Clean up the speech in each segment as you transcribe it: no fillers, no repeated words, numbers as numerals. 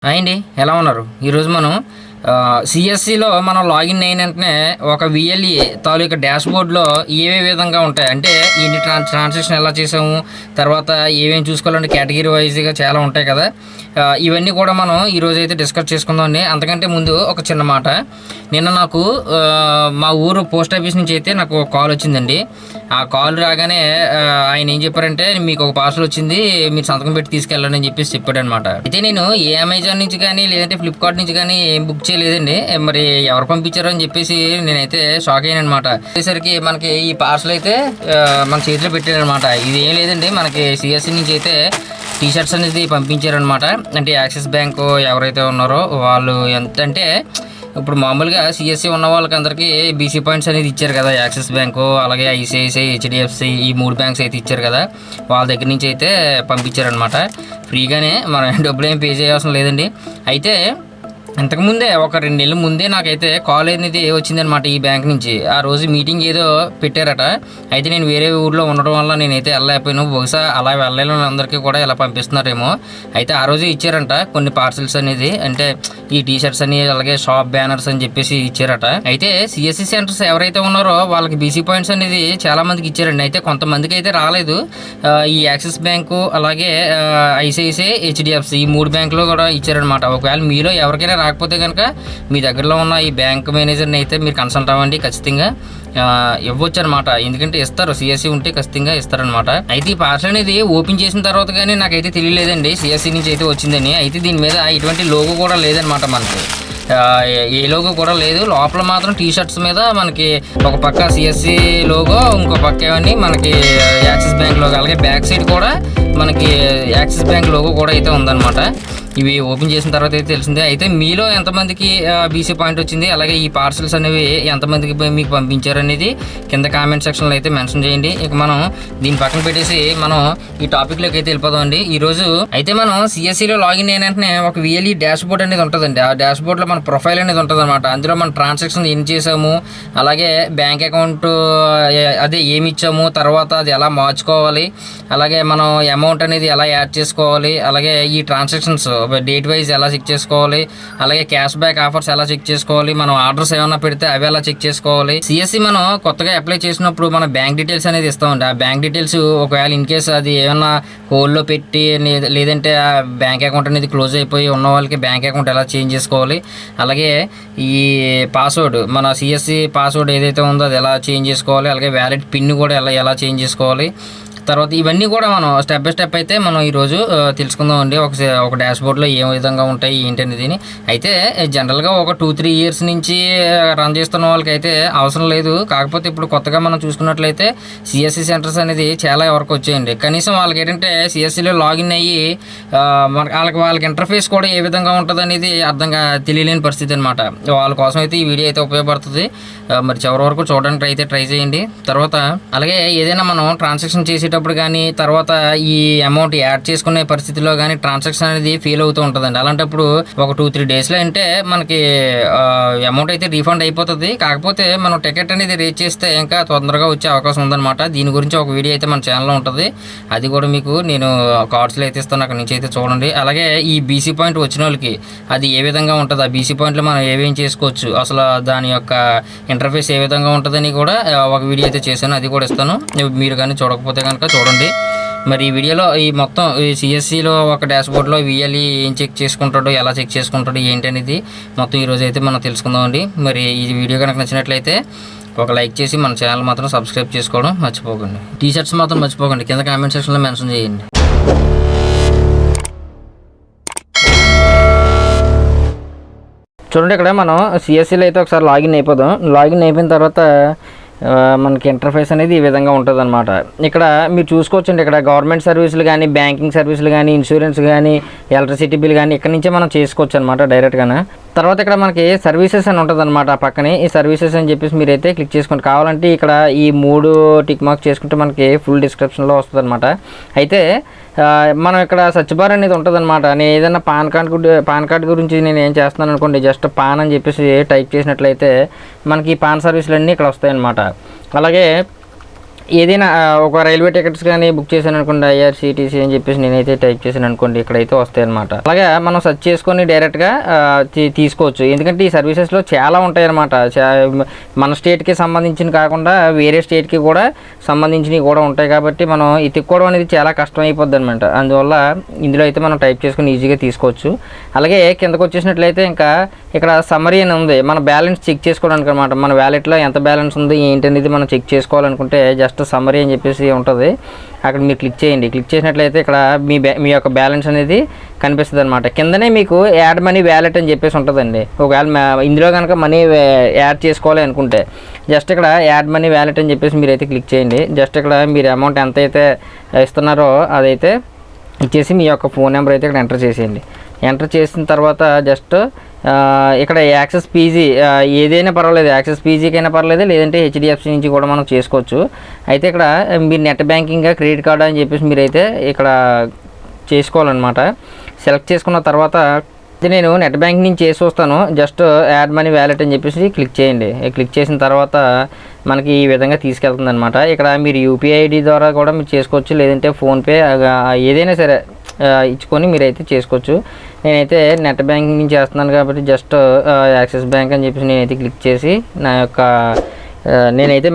Hi అండి, ఎలా ఉన్నారు? ఈరోజు మనం సిఎస్సిలో మనం లాగిన్ అయిన వెంటనే ఒక విఎల్ఈ తాలూకా డాష్ బోర్డ్లో ఏవే విధంగా ఉంటాయి అంటే ఎన్ని ట్రాన్సాక్షన్ ఎలా చేసాము, తర్వాత ఏమేమి చూసుకోవాలంటే కేటగిరీ వైజ్గా చాలా ఉంటాయి కదా. ఇవన్నీ కూడా మనం ఈరోజు అయితే డిస్కస్ చేసుకుందామండి. అంతకంటే ముందు ఒక చిన్న మాట. నిన్న నాకు మా ఊరు పోస్ట్ ఆఫీస్ నుంచి అయితే నాకు ఒక కాల్ వచ్చిందండి. ఆ కాల్ రాగానే ఆయన ఏం చెప్పారంటే, మీకు ఒక పార్సల్ వచ్చింది, మీరు సంతకం పెట్టి తీసుకెళ్ళండి అని చెప్పేసి చెప్పాడు అనమాట. అయితే నేను ఏ అమెజాన్ నుంచి కానీ లేదంటే ఫ్లిప్కార్ట్ నుంచి కానీ ఏం బుక్ చేయలేదండి. మరి ఎవరు పంపించారో అని చెప్పేసి నేనైతే షాక్ అయ్యాను అనమాట. వచ్చేసరికి మనకి ఈ పార్సల్ అయితే మన చేతిలో పెట్టారనమాట. ఇది ఏం లేదండి, మనకి సిఎస్సి నుంచి అయితే టీషర్ట్స్ అనేది పంపించారనమాట. అంటే యాక్సిస్ బ్యాంకు ఎవరైతే ఉన్నారో వాళ్ళు ఎంత అంటే, ఇప్పుడు మామూలుగా సిఎస్సి ఉన్న వాళ్ళకి అందరికీ బీసీ పాయింట్స్ అనేది ఇచ్చారు కదా. యాక్సిస్ బ్యాంకు, అలాగే ఐసిఐసిఐ, హెచ్డిఎఫ్సి, ఈ 3 బ్యాంక్స్ అయితే ఇచ్చారు కదా. వాళ్ళ దగ్గర నుంచి అయితే పంపించారనమాట. ఫ్రీగానే, మనం డబ్బులు ఏం పే చేయాల్సిన లేదండి. అయితే ఇంతకుముందే ఒక 2 నెలల ముందే నాకైతే కాల్ అనేది వచ్చిందనమాట ఈ బ్యాంక్ నుంచి. ఆ రోజు మీటింగ్ ఏదో పెట్టారట. అయితే నేను వేరే ఊర్లో ఉండడం వల్ల నేనైతే వెళ్ళలేకపోయాను. బహుశా అలా వెళ్ళలేని అందరికీ కూడా ఇలా పంపిస్తున్నారేమో. అయితే ఆ రోజే ఇచ్చారంట కొన్ని పార్సల్స్ అనేది, అంటే ఈ టీషర్ట్స్ అని అలాగే షాప్ బ్యానర్స్ అని చెప్పేసి ఇచ్చారట. అయితే సిఎస్సి సెంటర్స్ ఎవరైతే ఉన్నారో వాళ్ళకి బీసీ పాయింట్స్ అనేది చాలా మందికి ఇచ్చారండి. అయితే కొంతమందికి అయితే రాలేదు. ఈ యాక్సిస్ బ్యాంకు అలాగే ఐసిఐసిఐ, హెచ్డిఎఫ్సి, ఈ 3 బ్యాంకులు కూడా ఇచ్చారనమాట. ఒకవేళ మీలో ఎవరికైనా రాకపోతే కనుక మీ దగ్గరలో ఉన్న ఈ బ్యాంక్ మేనేజర్ని అయితే మీరు కన్సల్ట్ అవ్వండి. ఖచ్చితంగా ఇవ్వచ్చు అనమాట. ఎందుకంటే ఇస్తారు, సిఎస్సి ఉంటే ఖచ్చితంగా ఇస్తారనమాట. అయితే ఈ పార్సల్ అనేది ఓపెన్ చేసిన తర్వాత కానీ నాకైతే తెలియలేదండి సిఎస్సి నుంచి అయితే వచ్చిందని. అయితే దీని మీద ఎటువంటి లోగో కూడా లేదనమాట. మనకి ఏ లోగో కూడా లేదు. లోపల మాత్రం టీషర్ట్స్ మీద మనకి ఒక పక్క సిఎస్సి లోగో, ఇంకో పక్క ఏమని మనకి యాక్సిస్ బ్యాంక్ లోగో, అలాగే బ్యాక్ సైడ్ కూడా మనకి యాక్సిస్ బ్యాంక్ లోగో కూడా అయితే ఉందన్నమాట. ఇవి ఓపెన్ చేసిన తర్వాత అయితే తెలిసిందే. అయితే మీలో ఎంతమందికి బీసీ పాయింట్ వచ్చింది, అలాగే ఈ పార్సల్స్ అనేవి ఎంతమందికి మీకు పంపించారు అనేది కింద కామెంట్ సెక్షన్లో అయితే మెన్షన్ చేయండి. ఇక మనం దీని పక్కన పెట్టేసి మనం ఈ టాపిక్లోకి అయితే వెళ్ళిపోదాం అండి. ఈరోజు అయితే మనం సిఎస్సిలో లాగిన్ అయిన వెంటనే ఒక విఎల్ఈ డాష్ బోర్డ్ అనేది ఉంటుందండి. ఆ డాష్ బోర్డ్లో మన ప్రొఫైల్ అనేది ఉంటుంది అనమాట. అందులో మన ట్రాన్సాక్షన్ ఏం చేసాము, అలాగే బ్యాంక్ అకౌంట్ అదే ఏమి ఇచ్చాము, తర్వాత అది ఎలా మార్చుకోవాలి, అలాగే మనం అమౌంట్ అనేది ఎలా యాడ్ చేసుకోవాలి, అలాగే ఈ ట్రాన్సాక్షన్స్ డేట్ వైజ్ ఎలా చెక్ చేసుకోవాలి, అలాగే క్యాష్ బ్యాక్ ఆఫర్స్ ఎలా చెక్ చేసుకోవాలి, మనం ఆర్డర్స్ ఏమైనా పెడితే అవి ఎలా చెక్ చేసుకోవాలి. సిఎస్సి మనం కొత్తగా అప్లై చేసినప్పుడు మన బ్యాంక్ డీటెయిల్స్ అనేది ఇస్తామండి. ఆ బ్యాంక్ డీటెయిల్స్ ఒకవేళ ఇన్ కేసు అది ఏమన్నా హోల్లో పెట్టి లేదంటే ఆ బ్యాంక్ అకౌంట్ అనేది క్లోజ్ అయిపోయి ఉన్న వాళ్ళకి బ్యాంక్ అకౌంట్ ఎలా చేంజ్ చేసుకోవాలి, అలాగే ఈ పాస్వర్డ్ మన సిఎస్సి పాస్వర్డ్ ఏదైతే ఉందో అది ఎలా చేంజ్ చేసుకోవాలి, అలాగే వ్యాలిడ్ పిన్ కూడా ఎలా చేంజ్ చేసుకోవాలి. తర్వాత ఇవన్నీ కూడా మనం స్టెప్ బై స్టెప్ అయితే మనం ఈరోజు తెలుసుకుందాం అండి. ఒక డాష్ బోర్డ్లో ఏ విధంగా ఉంటాయి ఏంటి అనేది. అయితే జనరల్గా ఒక 2-3 ఇయర్స్ నుంచి రన్ చేస్తున్న వాళ్ళకి అయితే అవసరం లేదు. కాకపోతే ఇప్పుడు కొత్తగా మనం చూసుకున్నట్లయితే సిఎస్సి సెంటర్స్ అనేది చాలా వరకు వచ్చాయండి. కనీసం వాళ్ళకి ఏంటంటే సిఎస్సిలో లాగిన్ అయ్యి వాళ్ళకి ఇంటర్ఫేస్ కూడా ఏ విధంగా ఉంటుంది అనేది తెలియలేని పరిస్థితి అనమాట. వాళ్ళ కోసం అయితే ఈ వీడియో అయితే ఉపయోగపడుతుంది. మరి చివరి వరకు చూడడానికి అయితే ట్రై చేయండి. తర్వాత అలాగే ఏదైనా మనం ట్రాన్సాక్షన్ చేసేటప్పుడు కానీ, తర్వాత ఈ అమౌంట్ యాడ్ చేసుకునే పరిస్థితిలో కానీ ట్రాన్సాక్షన్ అనేది ఫెయిల్ అవుతూ ఉంటుందండి. అలాంటప్పుడు ఒక 2-3 డేస్లో అంటే మనకి అమౌంట్ అయితే రీఫండ్ అయిపోతుంది. కాకపోతే మనం టికెట్ అనేది రేట్ చేస్తే ఇంకా తొందరగా వచ్చే అవకాశం ఉందన్నమాట. దీని గురించి ఒక వీడియో అయితే మన ఛానల్లో ఉంటుంది. అది కూడా మీకు నేను కార్డ్స్లో అయితే ఇస్తాను, అక్కడ నుంచి అయితే చూడండి. అలాగే ఈ బీసీ పాయింట్ వచ్చిన వాళ్ళకి అది ఏ విధంగా ఉంటుంది, ఆ బీసీ పాయింట్లో మనం ఏమేం చేసుకోవచ్చు, అసలు దాని యొక్క ఇంటర్ఫేస్ ఏ విధంగా ఉంటుందని కూడా ఒక వీడియో అయితే చేశాను, అది కూడా ఇస్తాను. మీరు కానీ చూడకపోతే కనుక చూడండి. మరి ఈ వీడియోలో ఈ మొత్తం ఈ సిఎస్సిలో ఒక డాష్ బోర్డ్లో విఎల్ఈ ఏం చెక్ చేసుకుంటాడో, ఎలా చెక్ చేసుకుంటాడో ఏంటి అనేది మొత్తం ఈరోజు అయితే మనం తెలుసుకుందామండి. మరి ఈ వీడియో కనుక నచ్చినట్లయితే ఒక లైక్ చేసి మన ఛానల్ మాత్రం సబ్స్క్రైబ్ చేసుకోవడం మర్చిపోకండి. టీషర్ట్స్ మాత్రం మర్చిపోకండి, కింద కామెంట్ సెక్షన్లో మెన్షన్ చేయండి. చూడండి, ఇక్కడ మనం సిఎస్సిలో అయితే ఒకసారి లాగిన్ అయిపోదాం. లాగిన్ అయిపోయిన తర్వాత మనకి ఇంటర్ఫేస్ అనేది ఈ విధంగా ఉంటుంది అనమాట. ఇక్కడ మీరు చూసుకోవచ్చండి, ఇక్కడ గవర్నమెంట్ సర్వీసులు కానీ, బ్యాంకింగ్ సర్వీసులు కానీ, ఇన్సూరెన్స్ కానీ, ఎలక్ట్రిసిటీ బిల్ కానీ ఇక్కడ నుంచే మనం చేసుకోవచ్చు అనమాట డైరెక్ట్గానే. తర్వాత ఇక్కడ మనకి సర్వీసెస్ అని ఉంటుంది అనమాట. పక్కనే ఈ సర్వీసెస్ అని చెప్పేసి మీరైతే క్లిక్ చేసుకోండి. కావాలంటే ఇక్కడ ఈ 3 టిక్ మార్క్ చేసుకుంటే మనకి ఫుల్ డిస్క్రిప్షన్లో వస్తుంది అనమాట. అయితే మనం ఇక్కడ సర్చ్ బార్ అనేది ఉంటుంది అనమాట. నేను ఏదైనా పాన్ కార్డ్ గురించి నేను ఏం చేస్తున్నాను అనుకోండి, జస్ట్ పాన్ అని చెప్పేసి టైప్ చేసినట్లయితే మనకి పాన్ సర్వీసులు అన్నీ ఇక్కడ వస్తాయి అన్నమాట. అలాగే ఏదైనా ఒక రైల్వే టికెట్స్ కానీ బుక్ చేశాను అనుకోండి, ఐఆర్సీటీసీ అని చెప్పేసి నేనైతే టైప్ చేశాను అనుకోండి, ఇక్కడైతే వస్తాయి అనమాట. అలాగే మనం సెర్చ్ చేసుకొని డైరెక్ట్గా తీసుకోవచ్చు. ఎందుకంటే ఈ సర్వీసెస్లో చాలా ఉంటాయి అనమాట. మన స్టేట్కి సంబంధించిన కాకుండా వేరే స్టేట్కి కూడా సంబంధించినవి కూడా ఉంటాయి కాబట్టి మనం ఎత్తుక్కోవడం అనేది చాలా కష్టం అయిపోద్ది అనమాట. అందువల్ల ఇందులో అయితే మనం టైప్ చేసుకుని ఈజీగా తీసుకోవచ్చు. అలాగే కిందకు వచ్చేసినట్లయితే ఇంకా ఇక్కడ సమ్మరీ అని ఉంది, మన బ్యాలెన్స్ చెక్ చేసుకోవడానికి అనమాట. మన వ్యాలెట్లో ఎంత బ్యాలెన్స్ ఉంది ఏంటి అనేది మనం చెక్ చేసుకోవాలనుకుంటే జస్ట్ సమ్మరీ అని చెప్పేసి ఉంటుంది, అక్కడ మీరు క్లిక్ చేయండి. క్లిక్ చేసినట్లయితే ఇక్కడ మీ యొక్క బ్యాలెన్స్ అనేది కనిపిస్తుంది అనమాట. కిందనే మీకు యాడ్ మనీ వ్యాలెట్ అని చెప్పేసి ఉంటుందండి. ఒకవేళ ఇందులో కనుక మనీ యాడ్ చేసుకోవాలి అనుకుంటే జస్ట్ ఇక్కడ యాడ్ మనీ వ్యాలెట్ అని చెప్పేసి మీరైతే క్లిక్ చేయండి. జస్ట్ ఇక్కడ మీరు అమౌంట్ ఎంత అయితే ఇస్తున్నారో అదైతే ఇచ్చేసి మీ యొక్క ఫోన్ నెంబర్ అయితే ఇక్కడ ఎంటర్ చేసేయండి. ఎంటర్ చేసిన తర్వాత జస్ట్ ఇక్కడ యాక్సెస్ పీజీ ఏదైనా పర్వాలేదు, యాక్సెస్ పీజీకైనా పర్లేదు, లేదంటే హెచ్డిఎఫ్సి నుంచి కూడా మనం చేసుకోవచ్చు. అయితే ఇక్కడ మీరు నెట్ బ్యాంకింగ్ క్రెడిట్ కార్డు అని చెప్పేసి మీరైతే ఇక్కడ చేసుకోవాలన్నమాట. సెలెక్ట్ చేసుకున్న తర్వాత నేను నెట్ బ్యాంకింగ్ నుంచి చేసి వస్తాను, జస్ట్ యాడ్ మనీ వ్యాలెట్ అని చెప్పేసి క్లిక్ చేయండి. క్లిక్ చేసిన తర్వాత మనకి ఈ విధంగా తీసుకెళ్తుంది అనమాట. ఇక్కడ మీరు యూపీఐ ఐడి ద్వారా కూడా మీరు చేసుకోవచ్చు, లేదంటే ఫోన్పే ఏదైనా సరే ఇచ్చుకొని మీరైతే చేసుకోవచ్చు. నేనైతే నెట్ బ్యాంకింగ్ నుంచి చేస్తున్నాను కాబట్టి జస్ట్ యాక్సిస్ బ్యాంక్ అని చెప్పేసి నేనైతే క్లిక్ చేసి నేనైతే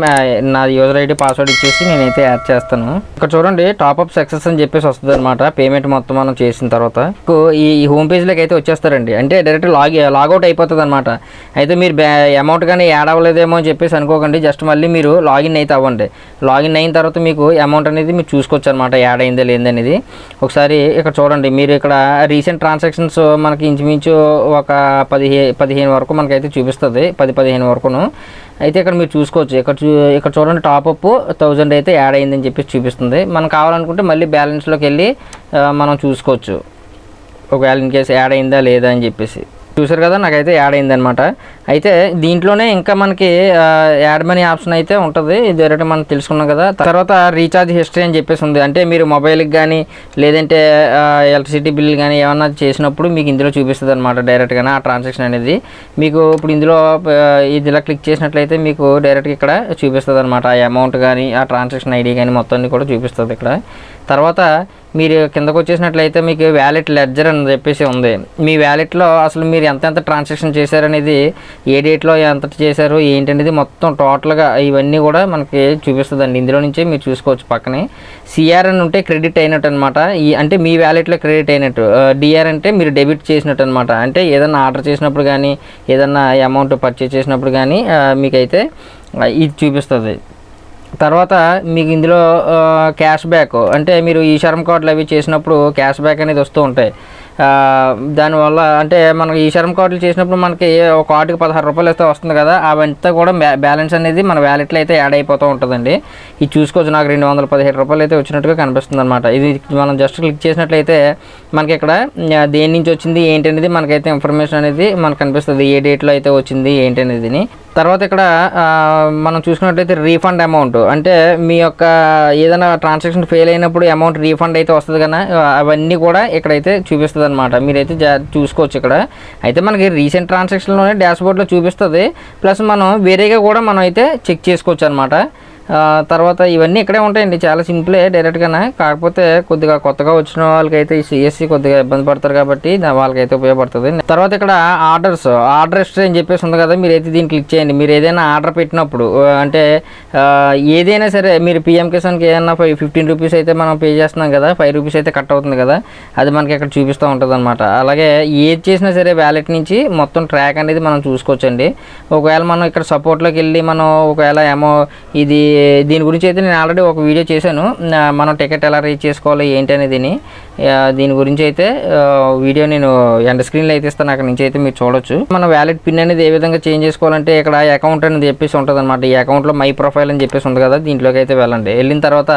నా యూజర్ ఐడి పాస్వర్డ్ ఇచ్చేసి నేనైతే యాడ్ చేస్తాను. ఇక్కడ చూడండి టాప్అప్ సక్సెస్ అని చెప్పేసి వస్తుంది అనమాట. పేమెంట్ మొత్తం మనం చేసిన తర్వాత ఈ హోమ్ పేజ్లోకి అయితే వచ్చేస్తారండి. అంటే డైరెక్ట్ లాగౌట్ అయిపోతుంది అనమాట. అయితే మీరు అమౌంట్ కానీ యాడ్ అవ్వలేదేమో అని చెప్పేసి అనుకోకండి, జస్ట్ మళ్ళీ మీరు లాగిన్ అయితే అవ్వండి. లాగిన్ అయిన తర్వాత మీకు అమౌంట్ అనేది మీరు చూసుకోవచ్చు అనమాట, యాడ్ అయిందా లేదనేది. ఒకసారి ఇక్కడ చూడండి, మీరు ఇక్కడ రీసెంట్ ట్రాన్సాక్షన్స్ మనకి ఇంచుమించు ఒక 15 వరకు మనకైతే చూపిస్తుంది, 10-15 వరకును. అయితే ఇక్కడ మీరు చూసుకోవచ్చు, ఇక్కడ చూడండి టాప్అప్ 1000 అయితే యాడ్ అయిందని చెప్పేసి చూపిస్తుంది. మనం కావాలనుకుంటే మళ్ళీ బ్యాలెన్స్లోకి వెళ్ళి మనం చూసుకోవచ్చు, ఒకవేళ ఇన్ కేసు యాడ్ అయిందా లేదా అని చెప్పేసి. చూసారు కదా, నాకైతే యాడ్ అయిందనమాట. అయితే దీంట్లోనే ఇంకా మనకి యాడ్ మనీ ఆప్షన్ అయితే ఉంటుంది, ఇది డైరెక్ట్ మనం తెలుసుకున్నాం కదా. తర్వాత రీఛార్జ్ హిస్టరీ అని చెప్పేసి ఉంది. అంటే మీరు మొబైల్కి కానీ లేదంటే ఎలక్ట్రిసిటీ బిల్ కానీ ఏమన్నా చేసినప్పుడు మీకు ఇందులో చూపిస్తుంది అనమాట డైరెక్ట్గానే ఆ ట్రాన్సాక్షన్ అనేది. మీకు ఇప్పుడు ఇందులో ఇది ఇలా క్లిక్ చేసినట్లయితే మీకు డైరెక్ట్గా ఇక్కడ చూపిస్తుంది అనమాట, ఆ అమౌంట్ కానీ ఆ ట్రాన్సాక్షన్ ఐడి కానీ మొత్తాన్ని కూడా చూపిస్తుంది ఇక్కడ. తర్వాత మీరు కిందకు వచ్చేసినట్లయితే మీకు వ్యాలెట్ లెడ్జర్ అని చెప్పేసి ఉంది. మీ వ్యాలెట్లో అసలు మీరు ఎంత ట్రాన్సాక్షన్ చేశారనేది, ఏ డేట్లో ఎంత చేశారు ఏంటనేది మొత్తం టోటల్గా ఇవన్నీ కూడా మనకి చూపిస్తుందండి. ఇందులో నుంచే మీరు చూసుకోవచ్చు. పక్కనే సిఆర్ అని ఉంటే క్రెడిట్ అయినట్టు అనమాట, అంటే మీ వ్యాలెట్లో క్రెడిట్ అయినట్టు. డిఆర్ అంటే మీరు డెబిట్ చేసినట్టు అనమాట, అంటే ఏదన్నా ఆర్డర్ చేసినప్పుడు కానీ ఏదన్నా అమౌంట్ పర్చేజ్ చేసినప్పుడు కానీ మీకైతే ఇది చూపిస్తుంది. తర్వాత మీకు ఇందులో క్యాష్ బ్యాక్, అంటే మీరు ఈ షర్మ్ కార్డులు అవి చేసినప్పుడు క్యాష్ బ్యాక్ అనేది వస్తూ ఉంటాయి. దానివల్ల అంటే మనకి ఈ షర్మ్ కార్డులు చేసినప్పుడు మనకి ఒక కార్డుకి 16 రూపాయలు అయితే వస్తుంది కదా, అవంతా కూడా బ్యాలెన్స్ అనేది మన వ్యాలెట్లో అయితే యాడ్ అయిపోతూ ఉంటుందండి. ఇది చూసుకోవచ్చు, నాకు 217 రూపాయలు అయితే వచ్చినట్టుగా కనిపిస్తుంది అనమాట. ఇది మనం జస్ట్ క్లిక్ చేసినట్లయితే మనకి ఇక్కడ దేని నుంచి వచ్చింది ఏంటి అనేది మనకైతే ఇన్ఫర్మేషన్ అనేది మనకు కనిపిస్తుంది, ఏ డేట్లో అయితే వచ్చింది ఏంటి అనేది. తర్వాత ఇక్కడ మనం చూసుకున్నట్లయితే రీఫండ్ అమౌంట్, అంటే మీ యొక్క ఏదైనా ట్రాన్సాక్షన్ ఫెయిల్ అయినప్పుడు అమౌంట్ రీఫండ్ అయితే వస్తుంది కదా, అవన్నీ కూడా ఇక్కడైతే చూపిస్తుంది అనమాట. మీరైతే చూసుకోవచ్చు ఇక్కడ. అయితే మనకి రీసెంట్ ట్రాన్సాక్షన్లోనే డాష్బోర్డ్లో చూపిస్తుంది, ప్లస్ మనం వేరేగా కూడా మనం అయితే చెక్ చేసుకోవచ్చు అనమాట. తర్వాత ఇవన్నీ ఇక్కడే ఉంటాయండి, చాలా సింపులే డైరెక్ట్గానే. కాకపోతే కొద్దిగా కొత్తగా వచ్చిన వాళ్ళకైతే ఈ సిఎస్సి కొద్దిగా ఇబ్బంది పడతారు కాబట్టి వాళ్ళకైతే ఉపయోగపడుతుంది. తర్వాత ఇక్కడ ఆర్డర్ హిస్టరీ అని చెప్పేసి ఉంది కదా, మీరైతే దీన్ని క్లిక్ చేయండి. మీరు ఏదైనా ఆర్డర్ పెట్టినప్పుడు అంటే ఏదైనా సరే మీరు పిఎం కిసాన్కి ఏదైనా 15 రూపీస్ అయితే మనం పే చేస్తున్నాం కదా, 5 రూపీస్ అయితే కట్ అవుతుంది కదా, అది మనకి ఇక్కడ చూపిస్తూ ఉంటుంది అనమాట. అలాగే ఏది చేసినా సరే వ్యాలెట్ నుంచి మొత్తం ట్రాక్ అనేది మనం చూసుకోవచ్చండి. ఒకవేళ మనం ఇక్కడ సపోర్ట్లోకి వెళ్ళి మనం ఒకవేళ ఇది దీని గురించి అయితే నేను ఆల్రెడీ ఒక వీడియో చేశాను, మనం టికెట్ ఎలా రీచ్ చేసుకోవాలి ఏంటి అనేది. దీని గురించి అయితే వీడియో నేను ఎండ్ స్క్రీన్లో అయితే ఇస్తాను, అక్కడ నుంచి అయితే మీరు చూడొచ్చు. మన వ్యాలెట్ పిన్ అనేది ఏ విధంగా చేంజ్ చేసుకోవాలంటే ఇక్కడ అకౌంట్ అనేది చెప్పేసి ఉంటుంది అనమాట. ఈ అకౌంట్లో మై ప్రొఫైల్ అని చెప్పేసి ఉంది కదా, దీంట్లోకి అయితే వెళ్ళండి. వెళ్ళిన తర్వాత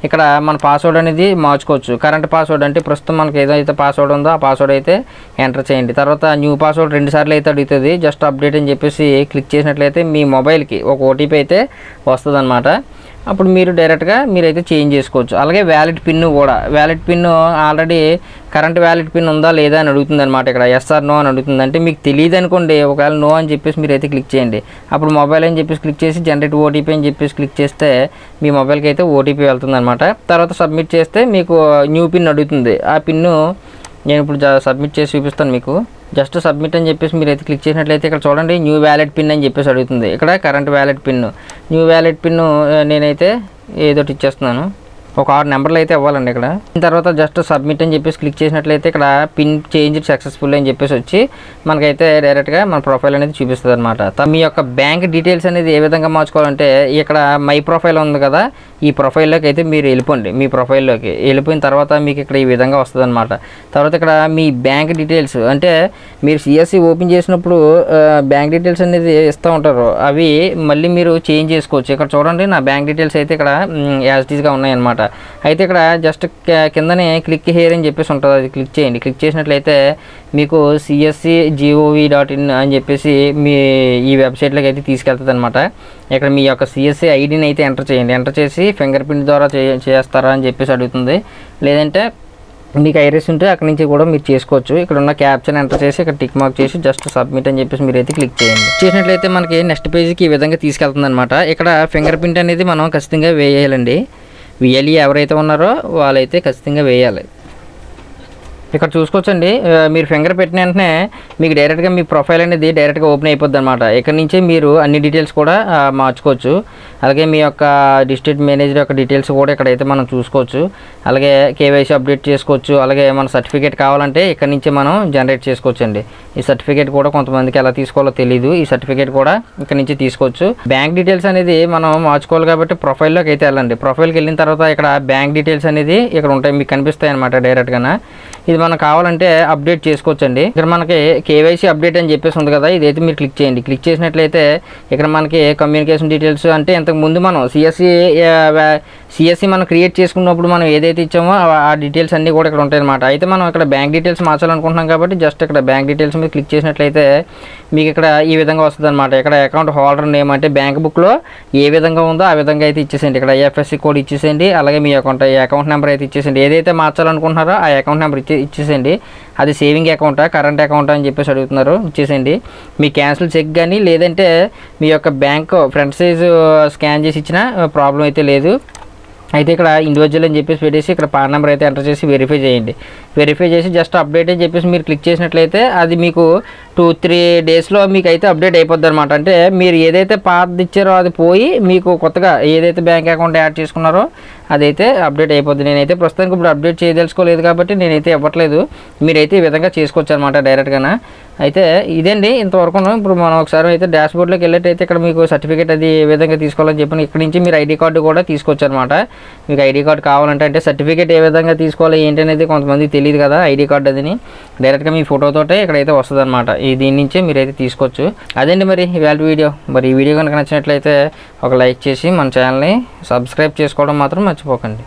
ఇక్కడ మన పాస్వర్డ్ అనేది మార్చుకోవచ్చు. కరెంట్ పాస్వర్డ్ అంటే ప్రస్తుతం మనకి ఏదైతే పాస్వర్డ్ ఉందో ఆ పాస్వర్డ్ అయితే ఎంటర్ చేయండి. తర్వాత న్యూ పాస్వర్డ్ 2 సార్లు అయితే అడుగుతుంది, జస్ట్ అప్డేట్ అని చెప్పేసి క్లిక్ చేసినట్లయితే మీ మొబైల్కి ఒక ఓటీపీ అయితే వస్తుంది అనమాట. అప్పుడు మీరు డైరెక్ట్గా మీరైతే చేంజ్ చేసుకోవచ్చు. అలాగే వ్యాలిడ్ పిన్ కూడా, valid pin already current valid pin ఉందా లేదా అని అడుగుతుంది అనమాట. ఇక్కడ ఎస్ఆర్ నో అని అడుగుతుంది. అంటే మీకు తెలియదు అనుకోండి, ఒకవేళ నో అని చెప్పేసి మీరైతే క్లిక్ చేయండి. అప్పుడు మొబైల్ అని చెప్పేసి క్లిక్ చేసి జనరేట్ ఓటీపీ అని చెప్పేసి క్లిక్ చేస్తే మీ మొబైల్కి అయితే ఓటీపీ వెళ్తుంది అనమాట. తర్వాత సబ్మిట్ చేస్తే మీకు న్యూ పిన్ అడుగుతుంది. ఆ పిన్ను నేను ఇప్పుడు సబ్మిట్ చేసి చూపిస్తాను మీకు. జస్ట్ సబ్మిట్ అని చెప్పేసి మీరు అయితే క్లిక్ చేసినట్లయితే ఇక్కడ చూడండి న్యూ వ్యాలెట్ పిన్ అని చెప్పేసి అడుగుతుంది. ఇక్కడ current wallet pin, new wallet pin నేనైతే ఏదోటి ఇచ్చేస్తున్నాను. ఒక 6 నెంబర్లు అయితే ఇవ్వాలండి. ఇక్కడ తర్వాత జస్ట్ సబ్మిట్ అని చెప్పేసి క్లిక్ చేసినట్లయితే ఇక్కడ పిన్ చేంజ్ సక్సెస్ఫుల్ అని చెప్పేసి వచ్చి మనకైతే డైరెక్ట్గా మన ప్రొఫైల్ అనేది చూపిస్తుంది అనమాట. మీ యొక్క బ్యాంక్ డీటెయిల్స్ అనేది ఏ విధంగా మార్చుకోవాలంటే ఇక్కడ మై ప్రొఫైల్ ఉంది కదా, ఈ ప్రొఫైల్లోకి అయితే మీరు వెళ్ళిపోండి. మీ ప్రొఫైల్లోకి వెళ్ళిపోయిన తర్వాత మీకు ఇక్కడ ఈ విధంగా వస్తుంది అనమాట. తర్వాత ఇక్కడ మీ బ్యాంక్ డీటెయిల్స్ అంటే మీరు సిఎస్సి ఓపెన్ చేసినప్పుడు బ్యాంక్ డీటెయిల్స్ అనేది ఇస్తూ ఉంటారు, అవి మళ్ళీ మీరు చేంజ్ చేసుకోవచ్చు. ఇక్కడ చూడండి నా బ్యాంక్ డీటెయిల్స్ అయితే ఇక్కడ యాజ్ ఇట్ ఈస్గా ఉన్నాయన్నమాట. అయితే ఇక్కడ జస్ట్ కిందనే క్లిక్ హియర్ అని చెప్పేసి ఉంటుంది, అది క్లిక్ చేయండి. క్లిక్ చేసినట్లయితే మీకు CSC.gov.in అని చెప్పేసి మీ ఈ వెబ్సైట్లోకి అయితే తీసుకెళ్తుంది అనమాట. ఇక్కడ మీ యొక్క CSC ఐడిని అయితే ఎంటర్ చేయండి. ఎంటర్ చేసి ఫింగర్ ప్రింట్ ద్వారా చేస్తారా అని చెప్పేసి అడుగుతుంది. లేదంటే మీకు ఐరిస్ ఉంటే అక్కడి నుంచి కూడా మీరు చేసుకోవచ్చు. ఇక్కడ ఉన్న క్యాప్షన్ ఎంటర్ చేసి ఇక్కడ టిక్ మార్క్ చేసి జస్ట్ సబ్మిట్ అని చెప్పేసి మీరు అయితే క్లిక్ చేయండి. చేసినట్లయితే మనకి నెక్స్ట్ పేజ్కి ఈ విధంగా తీసుకెళ్తుంది అనమాట. ఇక్కడ ఫింగర్ ప్రింట్ అనేది మనం ఖచ్చితంగా వేయాలండి. VLE ఎవరైతే ఉన్నారో వాళ్ళైతే ఖచ్చితంగా వేయాలి. ఇక్కడ చూసుకోవచ్చండి, మీరు ఫింగర్ పెట్టిన వెంటనే మీకు డైరెక్ట్గా మీ ప్రొఫైల్ అనేది డైరెక్ట్గా ఓపెన్ అయిపోద్ది అనమాట. ఇక్కడ నుంచే మీరు అన్ని డీటెయిల్స్ కూడా మార్చుకోవచ్చు. అలాగే మీ యొక్క డిస్ట్రిక్ట్ మేనేజర్ యొక్క డీటెయిల్స్ కూడా ఇక్కడైతే మనం చూసుకోవచ్చు. అలాగే KYC అప్డేట్ చేసుకోవచ్చు. అలాగే మన సర్టిఫికేట్ కావాలంటే ఇక్కడ నుంచి మనం జనరేట్ చేసుకోవచ్చు అండి. ఈ సర్టిఫికేట్ కూడా కొంతమందికి ఎలా తీసుకోవాలో తెలియదు, ఈ సర్టిఫికేట్ కూడా ఇక్కడ నుంచి తీసుకోవచ్చు. బ్యాంక్ డీటెయిల్స్ అనేది మనం మార్చుకోవాలి కాబట్టి ప్రొఫైల్లోకి అయితే వెళ్ళండి. ప్రొఫైల్కి వెళ్ళిన తర్వాత ఇక్కడ బ్యాంక్ డీటెయిల్స్ అనేది ఇక్కడ ఉంటాయి, మీకు కనిపిస్తాయి అనమాట డైరెక్ట్గా. ఇది మనకు కావాలంటే అప్డేట్ చేసుకోవచ్చు అండి. ఇక్కడ మనకి KYC అప్డేట్ అని చెప్పేసి ఉంది కదా, ఇదైతే మీరు క్లిక్ చేయండి. క్లిక్ చేసినట్లయితే ఇక్కడ మనకి కమ్యూనికేషన్ డీటెయిల్స్ అంటే ఇంతకుముందు మనం సిఎస్సి మనం క్రియేట్ చేసుకున్నప్పుడు మనం ఏదైతే ఇచ్చామో ఆ డీటెయిల్స్ అన్నీ కూడా ఇక్కడ ఉంటాయి అనమాట. అయితే మనం ఇక్కడ బ్యాంక్ డీటెయిల్స్ మార్చాలనుకుంటున్నాం కాబట్టి జస్ట్ ఇక్కడ బ్యాంక్ డీటెయిల్స్ మీద క్లిక్ చేసినట్లయితే మీకు ఇక్కడ ఈ విధంగా వస్తుంది అనమాట. ఇక్కడ అకౌంట్ హోల్డర్ నేమ్ అంటే బ్యాంక్ బుక్లో ఏ విధంగా ఉందో ఆ విధంగా అయితే ఇచ్చేసేయండి. ఇక్కడ IFSC కోడ్ ఇచ్చేసేయండి. అలాగే మీ అకౌంట్ నెంబర్ అయితే ఇచ్చేసేయండి. ఏదైతే మార్చాలనుకుంటున్నారో ఆ అకౌంట్ నెంబర్ ఇచ్చేసేయండి. అది సేవింగ్ అకౌంటా కరెంట్ అకౌంట్ అని చెప్పేసి అడుగుతున్నారు, ఇచ్చేసేయండి. మీ క్యాన్సిల్ చెక్ కానీ లేదంటే మీ యొక్క బ్యాంక్ ఫ్రంట్ సైజ్ స్కాన్ చేసి ఇచ్చిన ప్రాబ్లం అయితే లేదు. అయితే ఇక్కడ ఇండివిజువల్ అని చెప్పేసి పెట్టేసి ఇక్కడ పాన్ నెంబర్ అయితే ఎంటర్ చేసి వెరిఫై చేయండి. వెరిఫై చేసి జస్ట్ అప్డేట్ అని చెప్పేసి మీరు క్లిక్ చేసినట్లయితే అది మీకు 2-3 డేస్లో మీకు అయితే అప్డేట్ అయిపోద్ది అనమాట. అంటే మీరు ఏదైతే పాతది ఇచ్చారో అది పోయి మీకు కొత్తగా ఏదైతే బ్యాంక్ అకౌంట్ యాడ్ చేసుకున్నారో అదైతే అప్డేట్ అయిపోద్ది. నేనైతే ప్రస్తుతానికి ఇప్పుడు అప్డేట్ చేయదలుచుకోలేదు కాబట్టి నేనైతే ఇవ్వట్లేదు. మీరైతే ఈ విధంగా చేసుకోవచ్చు అనమాట డైరెక్ట్గా. అయితే ఇదండి ఇంతవరకు. ఇప్పుడు మనం ఒకసారి అయితే డాష్బోర్డ్లోకి వెళ్ళేటైతే ఇక్కడ మీకు సర్టిఫికేట్ అది ఏ విధంగా తీసుకోవాలని చెప్పి ఇక్కడ నుంచి మీరు ID కార్డు కూడా తీసుకోవచ్చు అనమాట. మీకు ID కార్డు కావాలంటే అంటే సర్టిఫికేట్ ఏ విధంగా తీసుకోవాలి ఏంటి అనేది కొంతమందికి తెలియదు కదా, ID కార్డు అదిని డైరెక్ట్గా మీ ఫోటోతోటే ఇక్కడైతే వస్తుంది అనమాట. దీని నుంచే మీరైతే తీసుకోవచ్చు. అదండి మరి ఇవాళ వీడియో. మరి ఈ వీడియో కనుక నచ్చినట్లయితే ఒక లైక్ చేసి మన ఛానల్ని సబ్స్క్రైబ్ చేసుకోవడం మాత్రం మర్చిపోకండి.